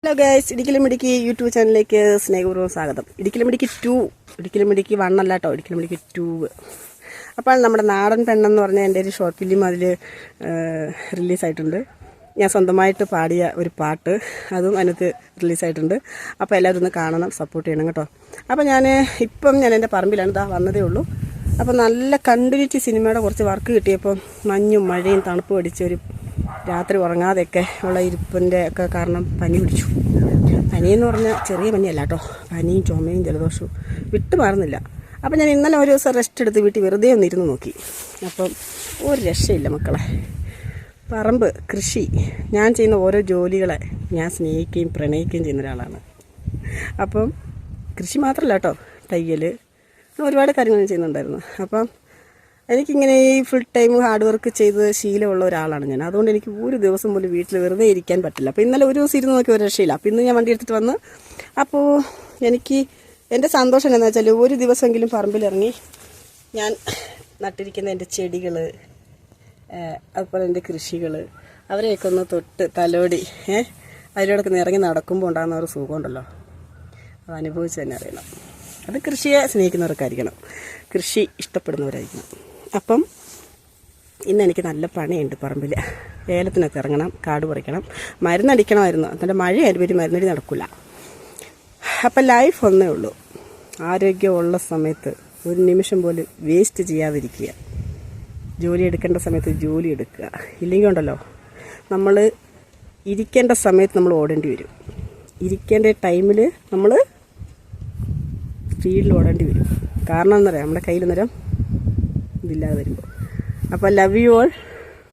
Hello guys, ഇടുക്കിലുമിടുക്കി YouTube ചാനലിലേക്ക് സ്നേഹപൂർവ്വം സ്വാഗതം. ഇടുക്കിലുമിടുക്കി 2, ഇടുക്കിലുമിടുക്കി 1 അല്ല കേട്ടോ, ഇടുക്കിലുമിടുക്കി 2. അപ്പോൾ നമ്മുടെ നാടൻ പെണ്ണെന്ന് പറഞ്ഞ എൻ്റെ ഒരു ഷോർട്ട് ഫിലിം അതിൽ റിലീസായിട്ടുണ്ട്. ഞാൻ സ്വന്തമായിട്ട് പാടിയ ഒരു പാട്ട്, അതും അതിനകത്ത് റിലീസായിട്ടുണ്ട്. അപ്പോൾ എല്ലാവരും ഒന്ന് കാണണം, സപ്പോർട്ട് ചെയ്യണം കേട്ടോ. അപ്പോൾ ഞാൻ എൻ്റെ പറമ്പിലാണ്, വന്നതേ ഉള്ളൂ. അപ്പോൾ നല്ല കണ്ടിന്യൂറ്റി സിനിമയുടെ കുറച്ച് വർക്ക് കിട്ടിയപ്പോൾ മഞ്ഞും മഴയും തണുപ്പും അടിച്ചൊരു രാത്രി ഉറങ്ങാതെയൊക്കെ ഉള്ള ഇരിപ്പിൻ്റെ ഒക്കെ കാരണം പനി പിടിച്ചു. പനിയെന്ന് പറഞ്ഞാൽ ചെറിയ പനിയല്ല കേട്ടോ, പനിയും ചുമയും ജലദോഷവും വിട്ടു മാറുന്നില്ല. അപ്പം ഞാൻ ഇന്നലെ ഒരു ദിവസം റെസ്റ്റ് എടുത്ത് വീട്ടിൽ വെറുതെ ഒന്നിരുന്ന് നോക്കി. അപ്പം ഒരു രക്ഷയില്ല മക്കളെ. പറമ്പ്, കൃഷി, ഞാൻ ചെയ്യുന്ന ഓരോ ജോലികളെ ഞാൻ സ്നേഹിക്കുകയും പ്രണയിക്കുകയും ചെയ്യുന്ന ഒരാളാണ്. അപ്പം കൃഷി മാത്രമല്ല കേട്ടോ, തയ്യൽ, ഒരുപാട് കാര്യങ്ങൾ ഞാൻ ചെയ്യുന്നുണ്ടായിരുന്നു. അപ്പം എനിക്കിങ്ങനെ ഈ ഫുൾ ടൈം ഹാർഡ് വർക്ക് ചെയ്ത് ശീലമുള്ള ഒരാളാണ് ഞാൻ. അതുകൊണ്ട് എനിക്ക് ഒരു ദിവസം പോലും വീട്ടിൽ വെറുതെ ഇരിക്കാൻ പറ്റില്ല. അപ്പോൾ ഇന്നലെ ഒരു ദിവസം ഇരുന്ന് നോക്കി ഒരു രക്ഷയില്ല. അപ്പോൾ ഇന്ന് ഞാൻ വണ്ടി എടുത്തിട്ട് വന്ന്, അപ്പോൾ എനിക്ക് എൻ്റെ സന്തോഷം എന്താണെന്ന് വെച്ചാൽ ഒരു ദിവസമെങ്കിലും പറമ്പിലിറങ്ങി ഞാൻ നട്ടിരിക്കുന്ന എൻ്റെ ചെടികൾ, അതുപോലെ എൻ്റെ കൃഷികൾ, അവരെയൊക്കെ ഒന്ന് തൊട്ട് തലോടി അതിലൂടെ ഇറങ്ങി നടക്കുമ്പോൾ ഉണ്ടാകുന്ന ഒരു സുഖമുണ്ടല്ലോ, അത് അനുഭവിച്ച് തന്നെ അറിയണം. അത് കൃഷിയെ സ്നേഹിക്കുന്നവർക്കായിരിക്കണം, കൃഷി ഇഷ്ടപ്പെടുന്നവരായിരിക്കണം. അപ്പം ഇന്ന് എനിക്ക് നല്ല പണിയുണ്ട് പറമ്പിൽ. ഏലത്തിനൊക്കെ ഇറങ്ങണം, കാട് പറിക്കണം, മരുന്നടിക്കണമായിരുന്നു. അതിൻ്റെ മഴയായിട്ട് പേര് മരുന്നടി നടക്കില്ല. അപ്പം ലൈഫ് ഒന്നേ ഉള്ളൂ. ആരോഗ്യമുള്ള സമയത്ത് ഒരു നിമിഷം പോലും വേസ്റ്റ് ചെയ്യാതിരിക്കുക. ജോലി എടുക്കേണ്ട സമയത്ത് ജോലി എടുക്കുക. ഇല്ലെങ്കിൽ ഉണ്ടല്ലോ, നമ്മൾ ഇരിക്കേണ്ട സമയത്ത് നമ്മൾ ഓടേണ്ടി വരും. ഇരിക്കേണ്ട ടൈമിൽ നമ്മൾ സ്പീഡിൽ ഓടേണ്ടി വരും. കാരണം എന്താ പറയുക, നമ്മുടെ കയ്യിൽ നേരം ഇതില്ലാതെ വരുമ്പോൾ. അപ്പോൾ ലവ് യു ഓൾ.